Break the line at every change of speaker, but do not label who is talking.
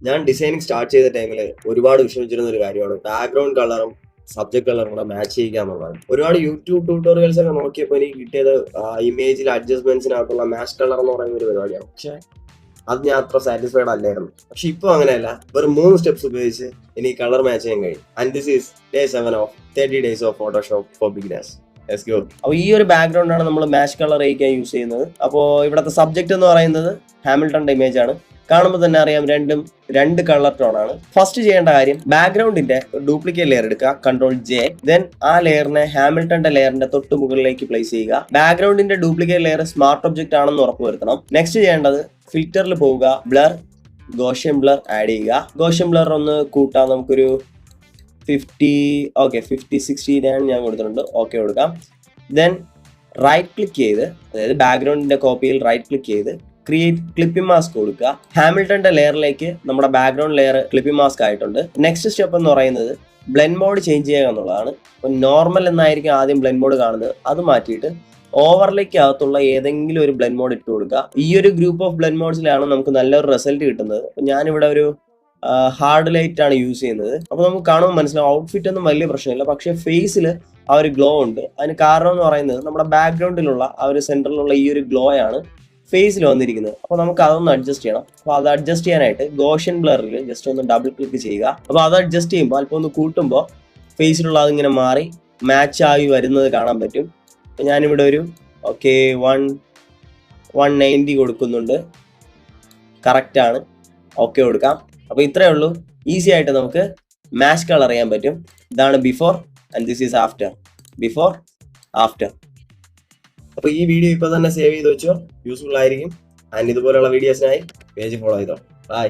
ഞാൻ designing start ചെയ്ത ടൈമിൽ ഒരുപാട് വിഷമിച്ചിരുന്ന ഒരു കാര്യമാണ് ബാക്ക്ഗ്രൗണ്ട് കളറും സബ്ജക്ട് കളറും കൂടെ മാച്ച് ചെയ്യുക എന്നുള്ളത്. ഒരുപാട് യൂട്യൂബ് ട്യൂട്ടോറിയൽസ് ഒക്കെ നോക്കിയപ്പോൾ എനിക്ക് കിട്ടിയത് ഇമേജിൽ അഡ്ജസ്റ്റ്മെന്റ്സിനകത്തുള്ള മാച്ച് കളർ എന്ന് പറയുന്ന ഒരു പരിപാടിയാണ്. പക്ഷെ അത് ഞാൻ അത്ര സാറ്റിസ്ഫൈഡ് അല്ലായിരുന്നു. പക്ഷെ ഇപ്പോൾ അങ്ങനെയല്ല, വെറും 3 സ്റ്റെപ്സ് ഉപയോഗിച്ച് എനിക്ക് കളർ മാച്ച് ചെയ്യാൻ കഴിയും. And this is day 7 of 30 days of Photoshop for beginners. അപ്പോൾ ഈ ഒരു ബാക്ക്ഗ്രൗണ്ട് ആണ് നമ്മൾ മാച്ച് കളർ ചെയ്യിക്കാൻ യൂസ് ചെയ്യുന്നത്. അപ്പോൾ ഇവിടുത്തെ സബ്ജക്ട് എന്ന് പറയുന്നത് ഹാമിൽട്ടന്റെ ഇമേജ് ആണ്. കാണുമ്പോൾ തന്നെ അറിയാം രണ്ടും 2 കളർ ടോൺ ആണ്. ഫസ്റ്റ് ചെയ്യേണ്ട കാര്യം ബാക്ക്ഗ്രൗണ്ടിന്റെ ഡ്യൂപ്ലിക്കേറ്റ് ലെയർ എടുക്കുക, Ctrl+J. ദെൻ ആ ലെയറിനെ ഹാമിൽട്ടന്റെ ലെയറിന്റെ തൊട്ട് മുകളിലേക്ക് പ്ലേസ് ചെയ്യുക. ബാക്ക്ഗ്രൗണ്ടിന്റെ ഡ്യൂപ്ലിക്കേറ്റ് ലെയർ സ്മാർട്ട് ഒബ്ജക്റ്റ് ആണെന്ന് ഉറപ്പുവരുത്തണം. നെക്സ്റ്റ് ചെയ്യേണ്ടത് ഫിൽറ്ററിൽ പോവുക, ബ്ലർ, ഗോഷ്യൻ ബ്ലർ ആഡ് ചെയ്യുക. ഗോഷ്യൻ ബ്ലർ ഒന്ന് കൂട്ടാം, നമുക്കൊരു 50-60 ഞാൻ കൊടുത്തിട്ടുണ്ട്. ഓക്കെ കൊടുക്കാം. ദെൻ റൈറ്റ് ക്ലിക്ക് ചെയ്ത്, അതായത് ബാക്ക്ഗ്രൗണ്ടിന്റെ കോപ്പിയിൽ റൈറ്റ് ക്ലിക്ക് ചെയ്ത് ക്രിയേറ്റ് ക്ലിപ്പിംഗ് മാസ്ക് കൊടുക്കുക. ഹാമിൽട്ടന്റെ ലെയറിലേക്ക് നമ്മുടെ ബാക്ക്ഗ്രൗണ്ട് ലെയർ ക്ലിപ്പിംഗ് മാസ്ക് ആയിട്ടുണ്ട്. നെക്സ്റ്റ് സ്റ്റെപ്പ് എന്ന് പറയുന്നത് ബ്ലെൻഡ് മോഡ് ചേഞ്ച് ചെയ്യുക എന്നുള്ളതാണ്. അപ്പോൾ നോർമൽ എന്നായിരിക്കും ആദ്യം ബ്ലെൻഡ് മോഡ് കാണുന്നത്. അത് മാറ്റിയിട്ട് ഓവർലേക്ക് അകത്തുള്ള ഏതെങ്കിലും ഒരു ബ്ലെൻഡ് മോഡ് ഇട്ട് കൊടുക്കുക. ഈ ഒരു ഗ്രൂപ്പ് ഓഫ് ബ്ലെൻഡ് മോഡ്സിലാണ് നമുക്ക് നല്ലൊരു റിസൾട്ട് കിട്ടുന്നത്. അപ്പോൾ ഞാനിവിടെ ഒരു ഹാർഡ് ലൈറ്റ് ആണ് യൂസ് ചെയ്യുന്നത്. അപ്പോൾ നമുക്ക് കാണുമ്പോൾ മനസ്സിലാവും ഔട്ട്ഫിറ്റ് ഒന്നും വലിയ പ്രശ്നമില്ല, പക്ഷേ ഫേസിൽ ആ ഒരു ഗ്ലോ ഉണ്ട്. അതിന് കാരണം എന്ന് പറയുന്നത് നമ്മുടെ ബാക്ക്ഗ്രൗണ്ടിലുള്ള ആ ഒരു സെൻറ്ററിലുള്ള ഈ ഒരു ഗ്ലോ ആണ് ഫേസിൽ വന്നിരിക്കുന്നത്. അപ്പോൾ നമുക്ക് അതൊന്ന് അഡ്ജസ്റ്റ് ചെയ്യണം. അപ്പോൾ അത് അഡ്ജസ്റ്റ് ചെയ്യാനായിട്ട് ഗോഷ്യൻ ബ്ലറിൽ ജസ്റ്റ് ഒന്ന് ഡബിൾ ക്ലിക്ക് ചെയ്യുക. അപ്പോൾ അത് അഡ്ജസ്റ്റ് ചെയ്യുമ്പോൾ അല്പം ഒന്ന് കൂട്ടുമ്പോൾ ഫേസിലുള്ള അതിങ്ങനെ മാറി മാച്ച് ആയി വരുന്നത് കാണാൻ പറ്റും. അപ്പോൾ ഞാനിവിടെ ഒരു 190 കൊടുക്കുന്നുണ്ട്. കറക്റ്റാണ്. ഓക്കെ കൊടുക്കാം. അപ്പോൾ ഇത്രയേ ഉള്ളൂ. ഈസി ആയിട്ട് നമുക്ക് മാച്ച് കളർ ചെയ്യാൻ പറ്റും. ഇതാണ് before and this is after. Before, after. അപ്പോൾ ഈ വീഡിയോ ഇപ്പോൾ തന്നെ സേവ് ചെയ്ത് വെച്ചോ, യൂസ്ഫുൾ ആയിരിക്കും. ആൻഡ് ഇതുപോലെയുള്ള വീഡിയോസിനായി പേജ് ഫോളോ ചെയ്തോ. ബൈ.